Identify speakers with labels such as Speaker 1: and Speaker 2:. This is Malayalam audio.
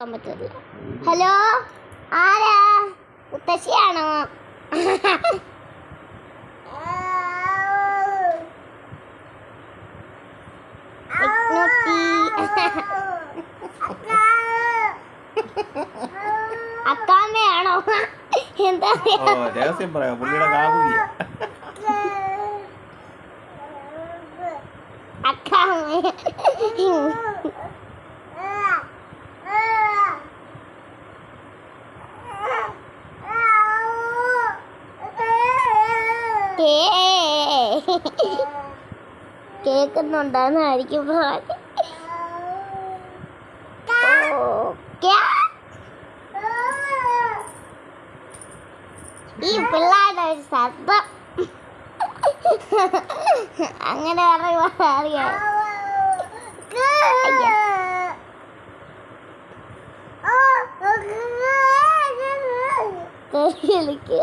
Speaker 1: ഹലോ, ആരാ? മുത്തശ്ശിയാണോ? അക്കാമ്മയാണോ? എന്താ
Speaker 2: രഹസ്യം പറയാ പുള്ളിയുടെ കാമുകിയ.
Speaker 1: അക്കാമ്മ കേൾക്കുന്നുണ്ടെന്നായിരിക്കും. ഈ പിള്ളേരുടെ ഒരു ശബ്ദം അങ്ങനെ അറിയാം. കളിക്ക്